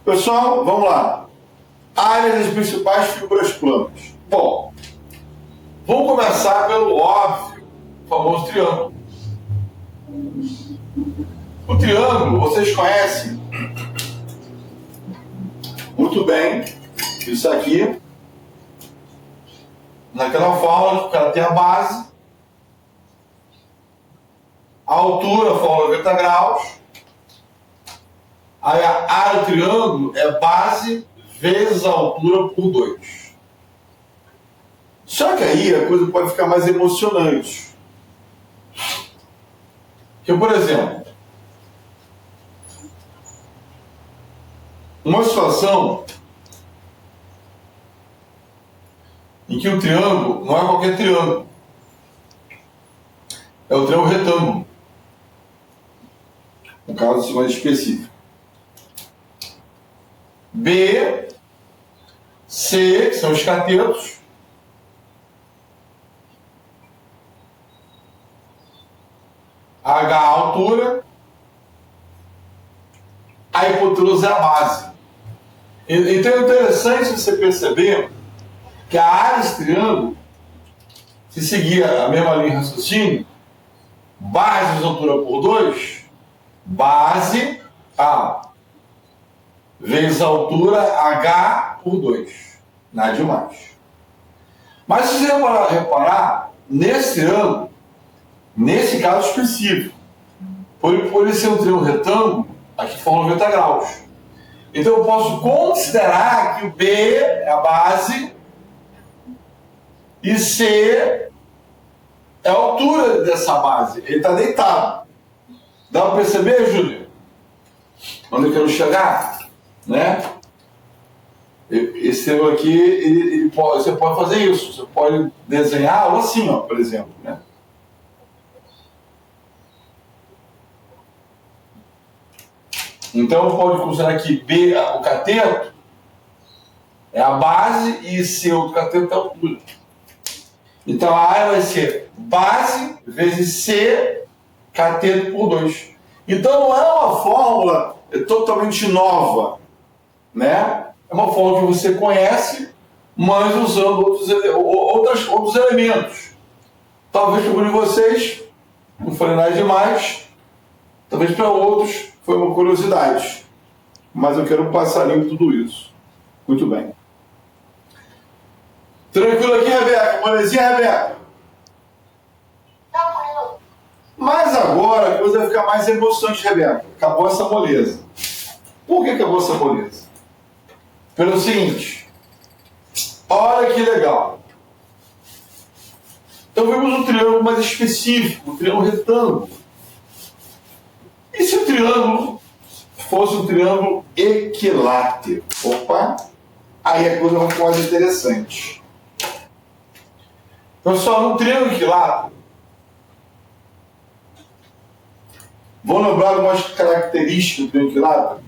Pessoal, vamos lá. Áreas das principais figuras planas. Bom, vamos começar pelo óbvio, o famoso triângulo. O triângulo, vocês conhecem muito bem isso aqui. Naquela fórmula, o cara tem a base, a altura, a fórmula 90 graus. Aí a área do triângulo é base vezes a altura por 2. Só que aí a coisa pode ficar mais emocionante. Porque, por exemplo, uma situação em que o triângulo não é qualquer triângulo. É o triângulo retângulo. No caso mais específico. B, C, que são os catetos, H, a altura, a hipotenusa é a base. Então é interessante você perceber que a área desse triângulo, se seguir a mesma linha de raciocínio, base vezes altura por 2, base A vezes a altura H por 2. Nada demais. Mas se você reparar nesse triângulo, nesse caso específico, por ele ser um triângulo retângulo, aqui forma 90 graus. Então eu posso considerar que o B é a base e C é a altura dessa base. Ele está deitado. Dá para perceber, Júlio? Onde eu quero chegar? Né? Esse triângulo aqui, você pode fazer isso. Você pode desenhar assim, ó, por exemplo. Né? Então pode considerar que B, o cateto, é a base e C, o cateto, é a altura. Então a área vai ser base vezes C, cateto por 2. Então não é uma fórmula totalmente nova, né? É uma fórmula que você conhece, mas usando outros elementos. Talvez para alguns de vocês não foi nada demais, talvez para outros foi uma curiosidade. Mas eu quero passar limpo tudo isso. Muito bem. Tranquilo aqui, Rebeca? Molezinha, Rebeca? Tranquilo. Mas agora a coisa vai ficar mais emocionante, Rebeca. Acabou essa moleza. Por que acabou essa moleza? Pelo seguinte. Olha que legal. Então vimos um triângulo mais específico, um triângulo retângulo. E se o triângulo fosse um triângulo equilátero? Opa! Aí a coisa vai ficar mais interessante. Pessoal, no triângulo equilátero, vou lembrar algumas características do triângulo equilátero?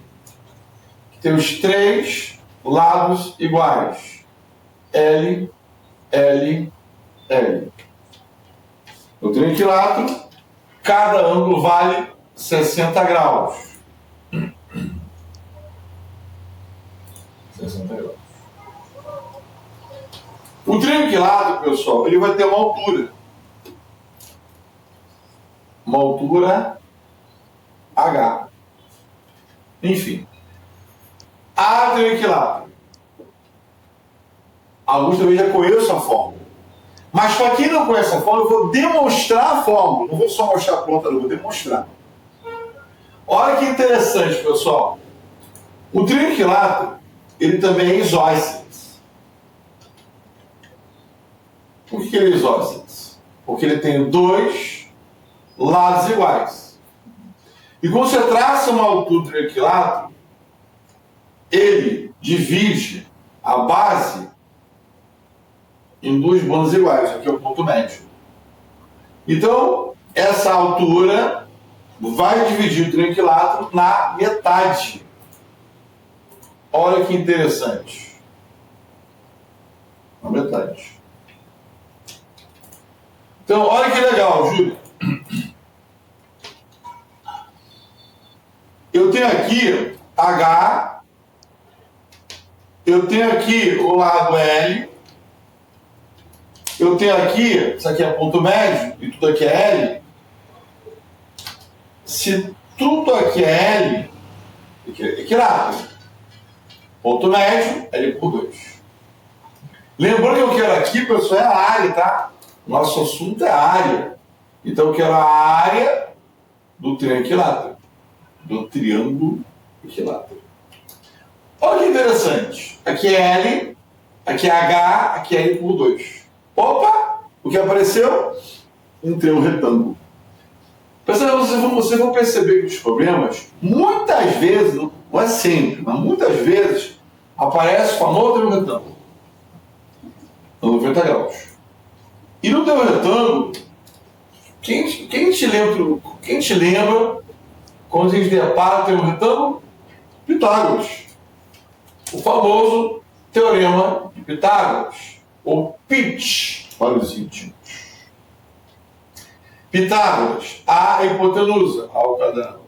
Que tem os 3 lados iguais. L, L, L. No triângulo equilátero, cada ângulo vale 60 graus. 60 graus. O triângulo equilátero, pessoal, ele vai ter uma altura. Uma altura H. Enfim. A triângulo equilátero. Alguns também já conhecem a fórmula. Mas para quem não conhece a fórmula, eu vou demonstrar a fórmula. Não vou só mostrar a pronta, eu vou demonstrar. Olha que interessante, pessoal. O triângulo equilátero, ele também é isósceles. Por que ele é isósceles? Porque ele tem 2 lados iguais. E quando você traça uma altura do triângulo equilátero, ele divide a base em 2 bandas iguais. Aqui é o ponto médio. Então, essa altura vai dividir o triângulo equilátero na metade. Olha que interessante. Na metade. Então, olha que legal, Júlio. Eu tenho aqui H eu tenho aqui o lado L, eu tenho aqui, isso aqui é ponto médio e tudo aqui é L. Se tudo aqui é L, equilátero. Ponto médio, L por 2. Lembrando que eu quero aqui, pessoal, é a área, tá? Nosso assunto é a área. Então eu quero a área do triângulo equilátero. Do triângulo equilátero. Olha que interessante. Aqui é L, aqui é H, aqui é L por 2. Opa! O que apareceu? Um triângulo retângulo. Pessoal, vocês vão perceber que os problemas, muitas vezes, não é sempre, mas muitas vezes, aparece o famoso triângulo retângulo. 90 graus. E no triângulo retângulo, quem te lembra quando a gente depara o triângulo retângulo? Pitágoras. O famoso teorema de Pitágoras, ou PIT para os íntimos. Pitágoras, a hipotenusa ao quadrado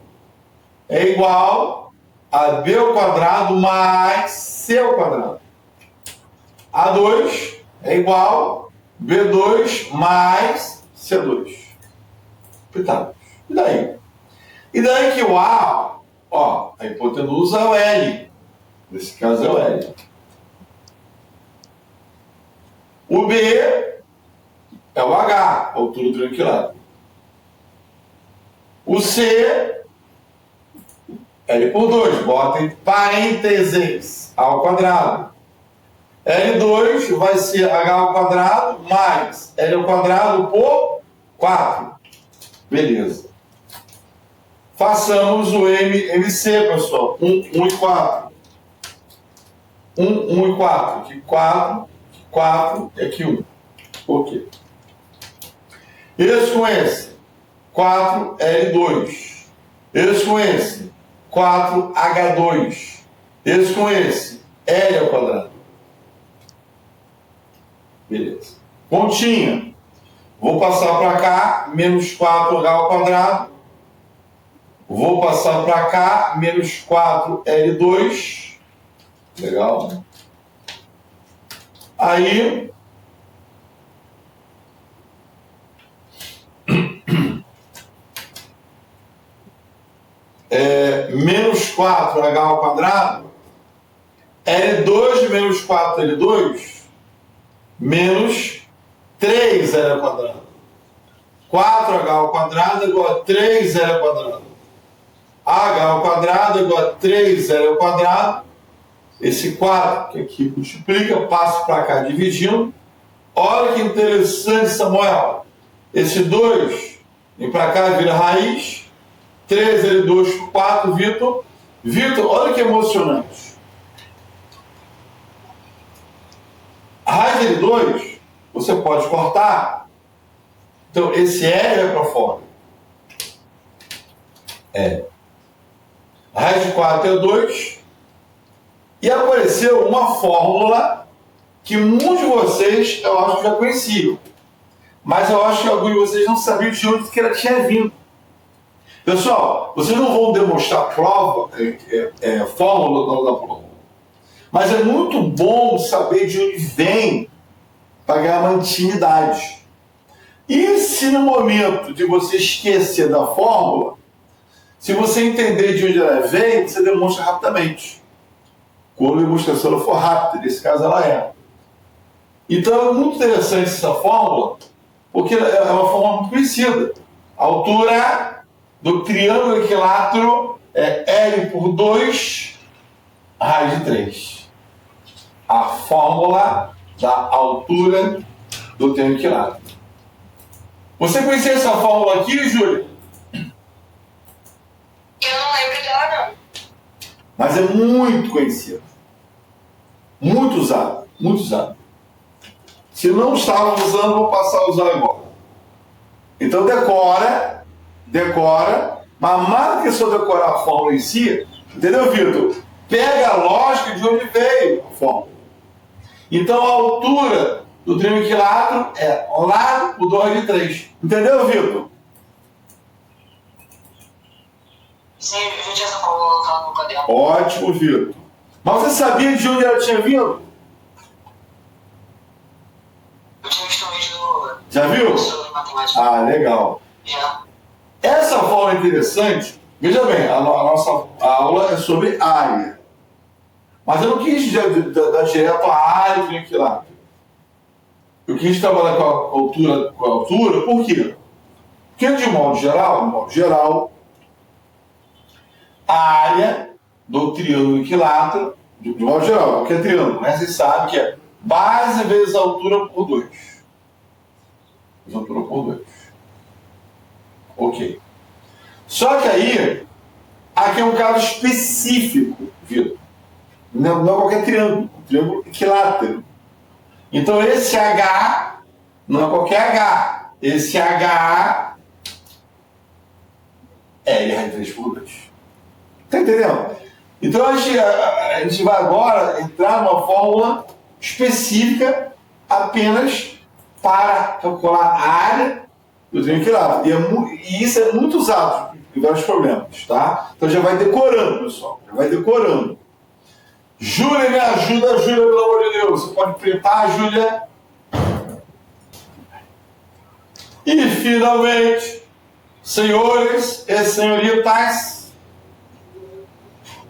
é igual a b ao quadrado mais c ao quadrado. A2 é igual a b2 mais c2. Pitágoras. E daí? E daí que o a, ó, a hipotenusa é o L. Nesse caso é o L. O B é o H, a altura do triângulo equilátero. O C, L por 2, bota em parênteses, A ao quadrado. L2 vai ser H ao quadrado mais L ao quadrado por 4. Beleza. Façamos o MC, pessoal. 1 e 4. 1 e 4. Aqui 4 e aqui 1. Por quê? Esse com esse. 4L2. Esse com esse. 4H2. Esse com esse. L ao quadrado. Beleza. Continha. Vou passar para cá, menos 4H ao quadrado. Vou passar para cá, menos 4L2. Legal, né? Aí, menos 4H ao quadrado, L2 menos 4L2, menos 3L ao quadrado. 4H ao quadrado é igual a 3L ao quadrado. H ao quadrado é igual a 3L ao quadrado. Esse 4 que aqui multiplica, passo para cá dividindo. Olha que interessante, Samuel. Esse 2 vem para cá, vira raiz. 3L2 por 4, Vitor. Vitor, olha que emocionante. A raiz de L2, você pode cortar. Então, esse L vai para fora. A raiz de 4 é 2. E apareceu uma fórmula que muitos de vocês, eu acho que já conheciam. Mas eu acho que alguns de vocês não sabiam de onde que ela tinha vindo. Pessoal, vocês não vão demonstrar prova, fórmula da prova. Mas é muito bom saber de onde vem para ganhar uma intimidade. E se no momento de você esquecer da fórmula, se você entender de onde ela veio, você demonstra rapidamente. Quando a demonstração for rápida, nesse caso ela é. Então é muito interessante essa fórmula, porque é uma fórmula muito conhecida. A altura do triângulo equilátero é L por 2, raiz de 3. A fórmula da altura do triângulo equilátero. Você conhecia essa fórmula aqui, Júlia? Eu não lembro dela, não. Mas é muito conhecida. Muito usada. Muito usada. Se não estava usando, vou passar a usar agora. Então decora, mas mais do que só decorar a fórmula em si, entendeu, Vitor? Pega a lógica de onde veio a fórmula. Então a altura do triângulo equilátero é lado por 2 de 3. Entendeu, Vitor? Sim, eu já tinha essa fórmula no caderno. Ótimo, Vitor. Mas você sabia de onde ela tinha vindo? Eu tinha visto um vídeo do Já viu? professor de matemática. Ah, legal. Já. Essa forma é interessante. Veja bem, a nossa aula é sobre área. Mas eu não quis dar direto a área do equilátero. Eu quis trabalhar com a altura, por quê? Porque de modo geral, a área do triângulo equilátero, de modo geral, qualquer triângulo, né? Você sabe que é base vezes altura por 2. Vezes altura por 2. Ok. Só que aí, aqui é um caso específico, Vitor. Não é qualquer triângulo, triângulo equilátero. Então esse H não é qualquer H. Esse H é L raiz 3 por 2. Está entendendo? Então a gente vai agora entrar numa fórmula específica apenas para calcular a área do triângulo equilátero. E isso é muito usado em vários problemas, tá? Então já vai decorando, pessoal. Já vai decorando. Júlia, me ajuda, Júlia, pelo amor de Deus. Você pode printar, Júlia? E, finalmente, senhores e senhoritas,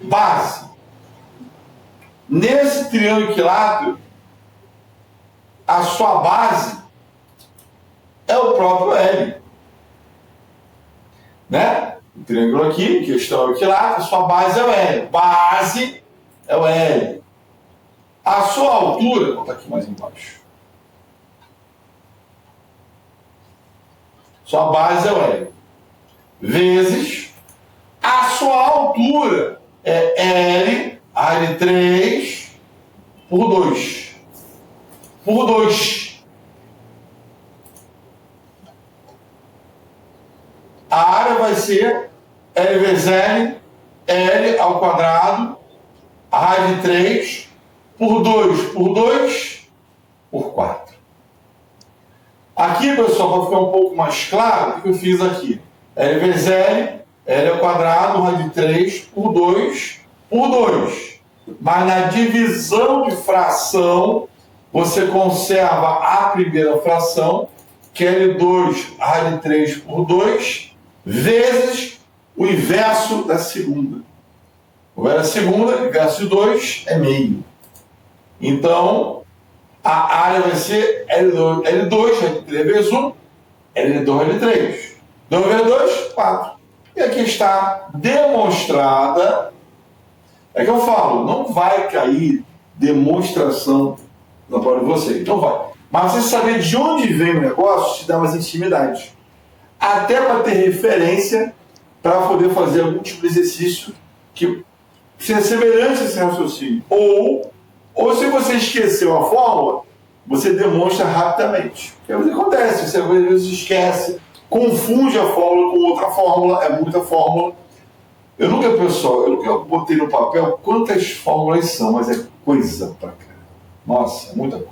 base. Nesse triângulo equilátero, a sua base é o próprio L. Né? O triângulo aqui, questão equilátero, a sua base é o L. Base é o L. A sua altura, vou botar aqui mais embaixo. Sua base é o L. Vezes a sua altura é L, L3 por 2. Por 2. A área vai ser L vezes L, L ao quadrado, a raiz de 3, por 2, por 2, por 4. Aqui, pessoal, para ficar um pouco mais claro, o que eu fiz aqui? L vezes L, L ao quadrado, raiz de 3, por 2, por 2. Mas na divisão de fração, você conserva a primeira fração, que é L2, raiz de 3 por 2, vezes o inverso da segunda. O inverso da segunda, inverso de 2, é meio. Então, a área vai ser L2, L3 vezes 1, L2, L3. 2 vezes 2, 4. E aqui está demonstrada. É que eu falo, não vai cair demonstração na prova de vocês, não vai. Mas você saber de onde vem o negócio te dá mais intimidade. Até para ter referência para poder fazer algum tipo de exercício que seja semelhante a esse raciocínio. Ou se você esqueceu a fórmula, você demonstra rapidamente. É o que acontece, você às vezes esquece, confunde a fórmula com outra fórmula, é muita fórmula. Eu nunca botei no papel quantas fórmulas são, mas é coisa pra caramba. Nossa, é muita coisa.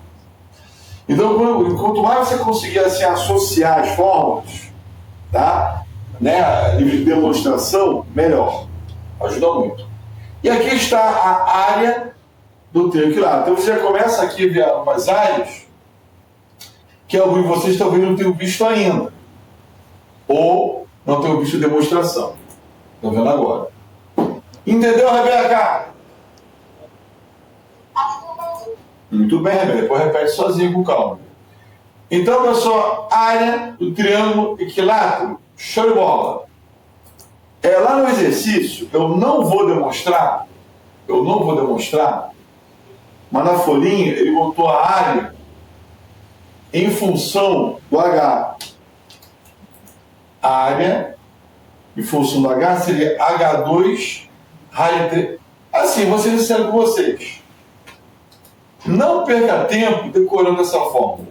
Então, quanto mais você conseguir assim, associar as fórmulas, tá? Né, nível de demonstração, melhor. Ajuda muito. E aqui está a área do triângulo equilátero. Então você já começa aqui a ver algumas áreas que alguns de vocês talvez não tenham visto ainda. Ou não tenham visto demonstração. Estão vendo agora. Entendeu, Rebeca? Muito bem, Rebeca. Depois repete sozinho com calma. Então, pessoal, área do triângulo equilátero. Show de bola. Lá no exercício, eu não vou demonstrar, mas na folhinha ele botou a área em função do H. A área em função do H seria H2 raiz 3. Assim, vou ser sincero com vocês. Não perca tempo decorando essa fórmula.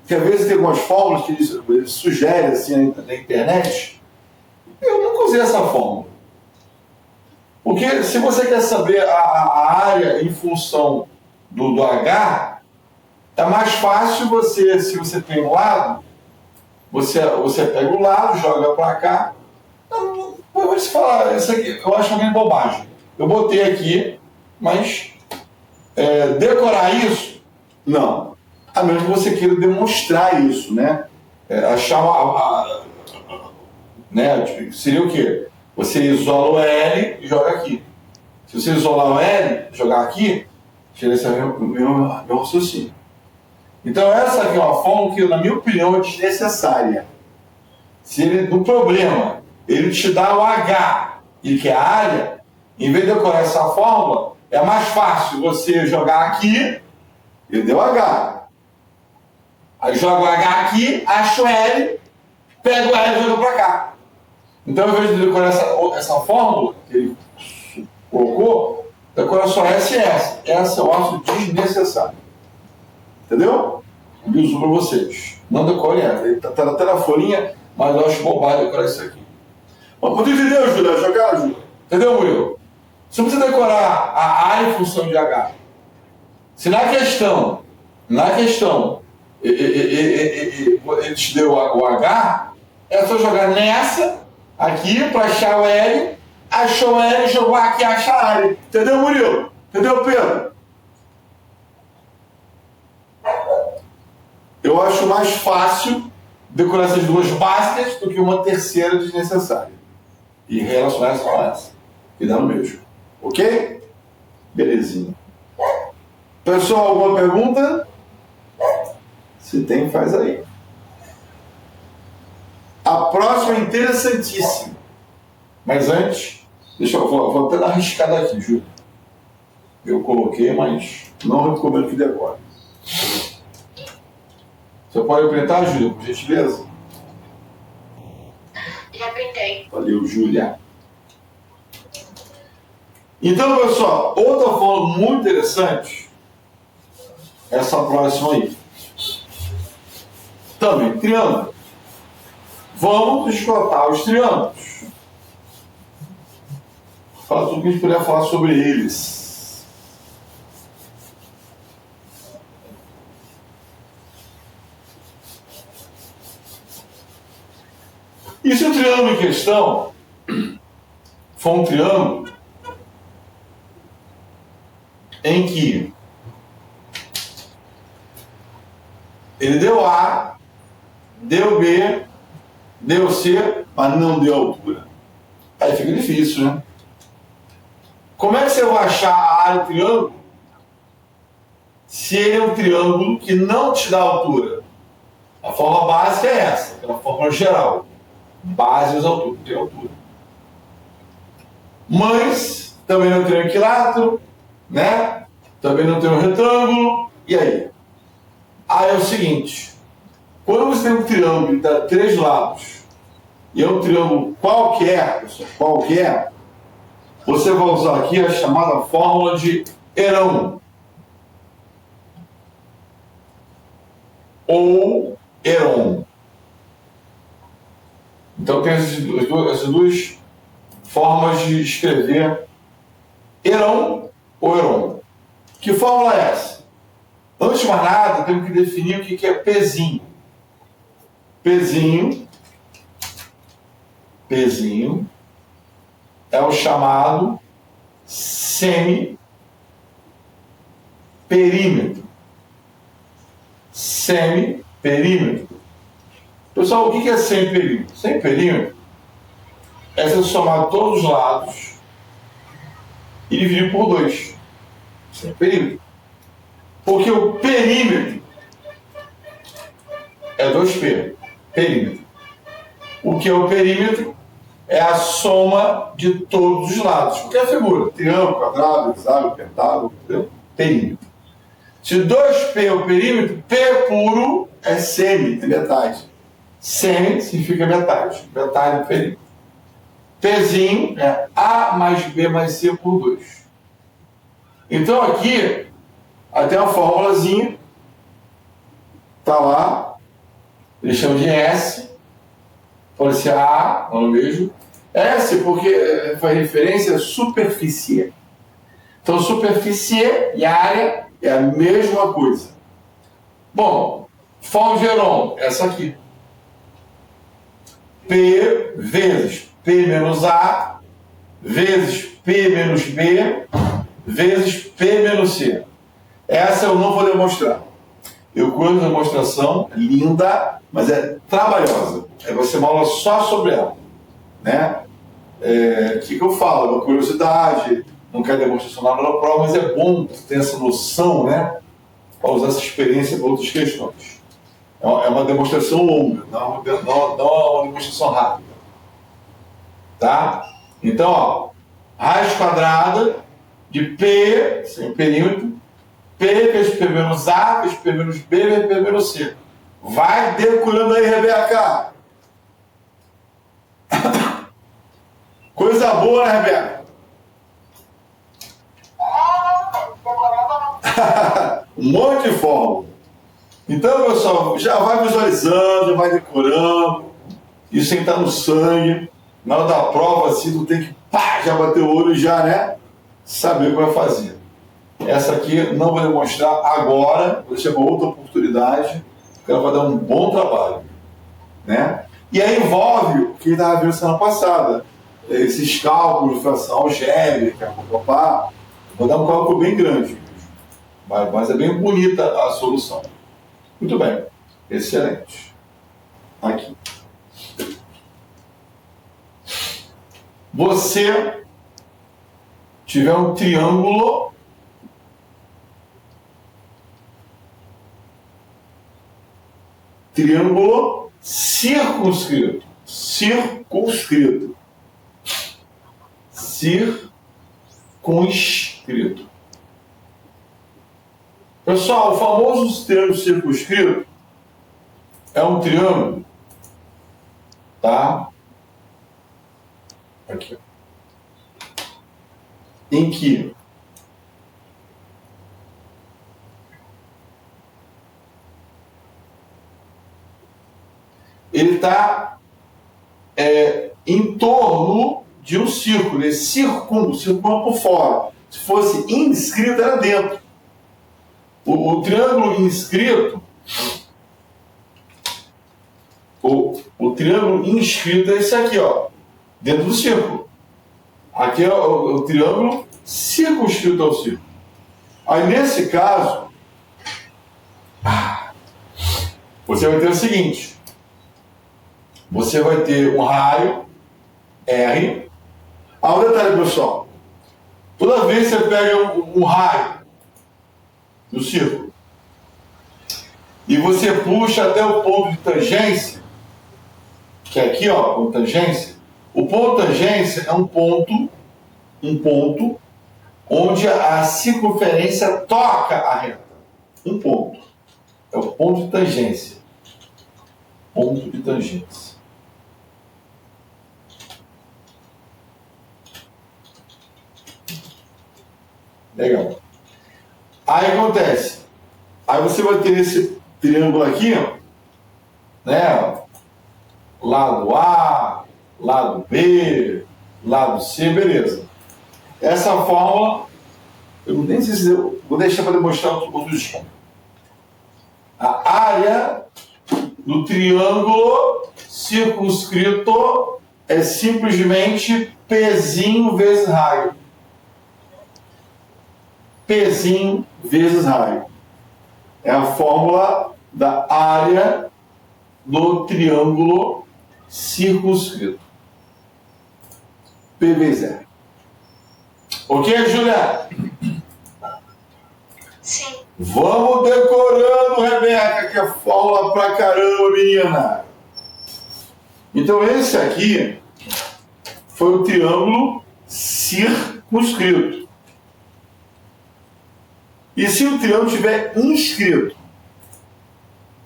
Porque às vezes tem algumas fórmulas que eles sugerem assim, na internet. Eu nunca usei essa fórmula. Porque se você quer saber a área em função do H, é mais fácil você, se você tem um lado, você pega o lado, joga para cá. Eu vou te falar, isso aqui eu acho meio bobagem. Eu botei aqui, Mas decorar isso, não. A menos que você queira demonstrar isso, né? Achar né? Seria o quê? Você isola o L e joga aqui. Se você isolar o L e jogar aqui, tira esse meu raciocínio. Então essa aqui é uma fórmula que, na minha opinião, é desnecessária. Se ele, no problema, ele te dá o H e que é a área, em vez de decorar essa fórmula, é mais fácil você jogar aqui, ele deu H. Aí joga o H aqui, acha o L, pega o L e joga para cá. Então, ao invés de decorar essa fórmula que ele colocou, decora só essa e essa. Essa eu acho desnecessária. Entendeu? Eu uso para vocês. Não decore essa. Ele está até na folhinha, mas eu acho bobagem decorar isso aqui. Mas tu entendeu, Júlia? Jogar, Júlia? Entendeu, Murilo? Você não precisa decorar a área em função de H. Se na questão, ele te deu o H, é só jogar nessa, aqui, para achar o L, achou o L, jogou aqui, acha a área. Entendeu, Murilo? Entendeu, Pedro? Eu acho mais fácil decorar essas duas básicas do que uma terceira desnecessária. E relacionar essa com essa. Que dá no mesmo. Ok? Belezinha. Pessoal, alguma pergunta? Se tem, faz aí. A próxima é interessantíssima. Mas antes, vou até dar uma arriscada aqui, Júlio. Eu coloquei, mas não recomendo que decore. Você pode printar, Júlia, por gentileza? Já printei. Valeu, Júlia. Então, pessoal, outra forma muito interessante, essa próxima aí. Também, triângulo. Vamos esgotar os triângulos. Fala tudo que a gente puder falar sobre eles. E se o triângulo em questão for um triângulo em que ele deu A, deu B, deu C, mas não deu altura? Aí fica difícil, né? Como é que você vai achar a área do triângulo se ele é um triângulo que não te dá altura? A forma básica é essa, aquela forma geral. Base vezes altura, tem altura. Mas também não tem um equilátero, né? Também não tem um retângulo. E aí? Aí é o seguinte: quando você tem um triângulo que dá 3 lados e é um triângulo qualquer, pessoal, qualquer, você vai usar aqui a chamada fórmula de Heron ou Heron. Então tem essas duas formas de escrever Heron ou Heron. Que fórmula é essa? Antes de mais nada, temos que definir o que é Pzinho. Pzinho é o chamado semi-perímetro. Semi-perímetro. Pessoal, o que é semi-perímetro? Semi-perímetro é você somar todos os lados e dividir por 2. Semi-perímetro. Porque o perímetro é 2P. Perímetro. O que é o perímetro? É a soma de todos os lados. Qualquer figura. Triângulo, quadrado, hexágono, pentágono, entendeu? Perímetro. Se 2P é o perímetro, P puro é semi, é metade. Semi significa metade. Metade do perímetro. Pzinho é A mais B mais C por 2. Então aqui, até uma formulazinha. Está lá. Eles chamam de S. Pode ser A, não é o mesmo. S porque faz referência à superfície. Então, superfície e área é a mesma coisa. Bom, forma de Heron, essa aqui. P vezes P menos A vezes P menos B vezes P menos C. Essa eu não vou demonstrar. Eu conheço a demonstração, linda, mas é trabalhosa. Vai ser uma aula só sobre ela. Né? Que eu falo? Uma curiosidade, não quero demonstração na prova, mas é bom ter essa noção, né? Para usar essa experiência para outras questões. É uma demonstração longa, não uma demonstração rápida. Tá? Então, ó, raiz quadrada de P, sem perímetro, P vezes P menos A, vezes P menos B, vezes P menos C. Vai decorando aí, Rebeca. Coisa boa, né, Rebeca? Um monte de fórmula. Então, pessoal, já vai visualizando, vai decorando. Isso tem que estar no sangue. Na hora da prova, assim, tu tem que já bater o olho e já, né? Saber o que vai fazer. Essa aqui não vou demonstrar agora, vou deixar para outra oportunidade, porque ela vai dar um bom trabalho. Né? E aí envolve o que estava vendo semana passada. Esses cálculos de fração algébrica, papá. Vou dar um cálculo bem grande. Mas é bem bonita a solução. Muito bem. Excelente. Aqui. Você tiver um triângulo circunscrito. Pessoal, o famoso triângulo circunscrito é um triângulo, tá? Aqui. Em que ele está em torno de um círculo, ele circula por fora. Se fosse inscrito, era dentro. O triângulo inscrito, o triângulo inscrito é esse aqui, ó, dentro do círculo. Aqui é o triângulo circunscrito ao círculo. Aí, nesse caso, você vai ter o seguinte. Você vai ter um raio R. Um detalhe, pessoal. Toda vez que você pega um raio do círculo e você puxa até o ponto de tangência, que é aqui, ó, com tangência, o ponto de tangência é um ponto onde a circunferência toca a reta. Um ponto. É o ponto de tangência. Ponto de tangência. Legal. Aí acontece. Aí você vai ter esse triângulo aqui, ó, né? Lado A, lado B, lado C, beleza. Essa fórmula, eu nem sei se eu vou deixar para demonstrar outro dia. A área do triângulo circunscrito é simplesmente Pzinho vezes raio. Pzinho vezes raio. É a fórmula da área do triângulo circunscrito. P vezes R. Ok, Julia? Sim. Vamos decorando, Rebeca, que é fórmula pra caramba, menina. Então esse aqui foi o triângulo circunscrito. E se o triângulo estiver inscrito?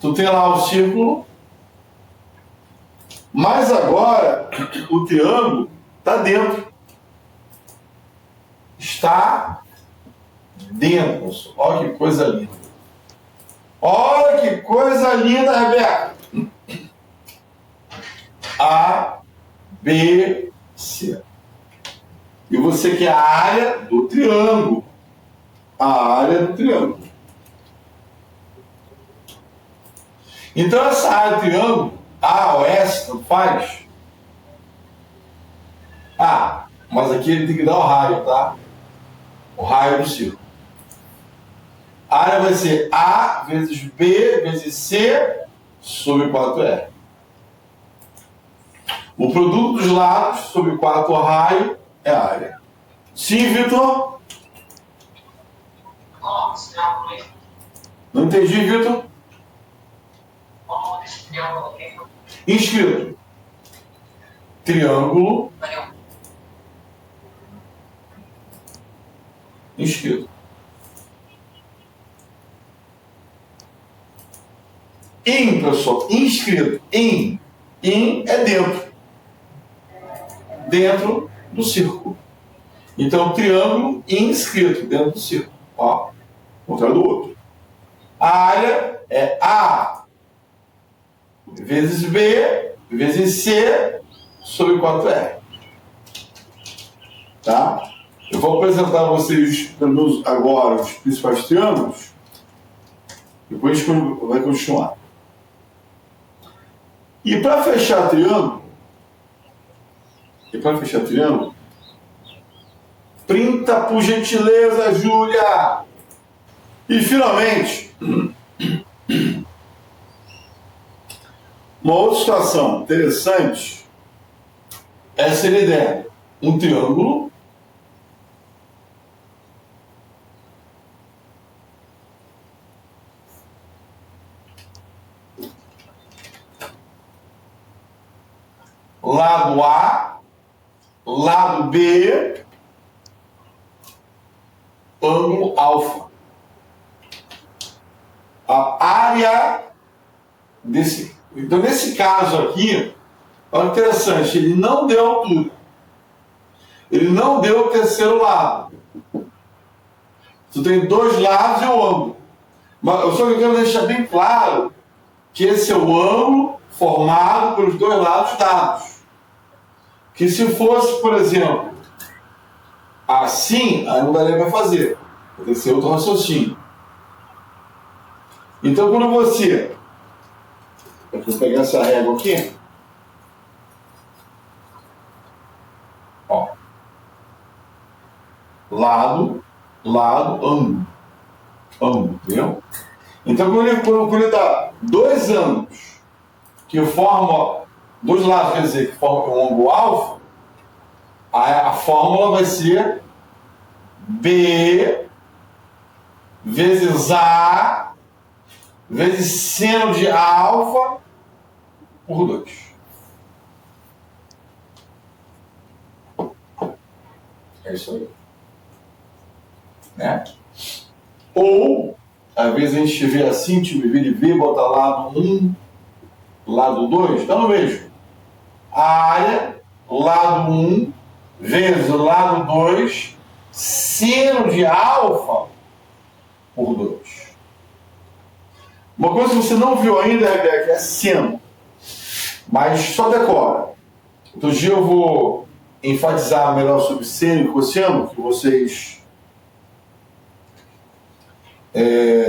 Tu tem lá o círculo, mas agora o triângulo está dentro. Está dentro. Olha que coisa linda. Olha que coisa linda, Rebeca. A, B, C. E você quer a área do triângulo. A área do triângulo. Então essa área do triângulo, A ou S, não faz. Mas aqui ele tem que dar o raio, tá? o raio do círculo. A área vai ser A vezes B vezes C sobre 4R. O produto dos lados sobre o quarto raio é a área. Sim, Vitor? Não entendi, Vitor? Inscrito. Triângulo. Inscrito. In, pessoal. Inscrito. In. In é dentro. Dentro do círculo. Então, triângulo inscrito dentro do círculo. Ó, contrário do outro. A área é A vezes B vezes C sobre 4R. Tá? Eu vou apresentar a vocês, pelo menos agora, os principais triângulos. Depois a gente vai continuar. E para fechar triângulo, printa por gentileza, Júlia. E finalmente, uma outra situação interessante é se ele der um triângulo lado A, lado B, ângulo alfa. A área desse... Então, nesse caso aqui, olha que interessante, ele não deu altura. Ele não deu o terceiro lado. Tu tem dois lados e o ângulo. Mas eu só quero deixar bem claro que esse é o ângulo formado pelos dois lados dados. Que se fosse, por exemplo, assim, aí não daria para fazer. Tem que ser outro raciocínio. Então, quando você... Eu vou pegar essa régua aqui. Ó. Lado, ângulo. Ângulo, entendeu? Então, quando ele dá dois ângulos que formam, dois lados, quer dizer, que formam um ângulo alfa, a fórmula vai ser B vezes A vezes seno de alfa por 2. É isso aí. Né? Ou, às vezes a gente vê assim, tipo, vê, bota lado 1, lado 2, dá no mesmo. A área, lado 1, vezes o lado 2, seno de alfa por 2. Uma coisa que você não viu ainda, Rebeca, é seno. Mas só decora. Outro dia eu vou enfatizar melhor sobre seno e cosseno, que vocês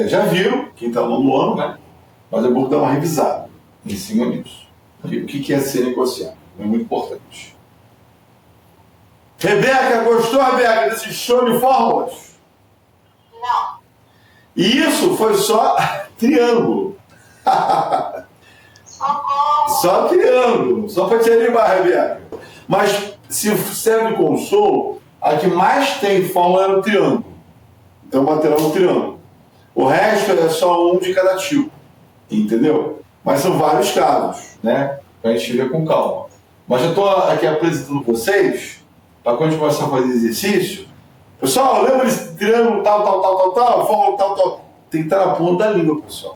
já viram, quem está no ano, né? Mas eu vou dar uma revisada em cima disso. O que é seno e cosseno? É muito importante. Rebeca, gostou, Rebeca, desse show de fórmulas? Não. E isso foi só triângulo. Só triângulo. Só para te animar, Rebeca. Mas se serve de consolo, a que mais tem fórmula era o triângulo. Então, baterá no triângulo. O resto é só um de cada tipo. Entendeu? Mas são vários casos, né? Para a gente ver com calma. Mas eu estou aqui apresentando vocês, para quando a gente começar a fazer exercício. Pessoal, lembra desse triângulo tal, fórmula tal. Tem que estar na ponta da língua, pessoal.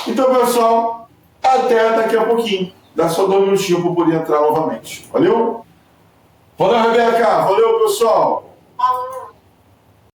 Então, pessoal, até daqui a pouquinho. Dá só 2 minutinhos para eu poder entrar novamente. Valeu? Valeu, Rebeca. Valeu, pessoal. Falou.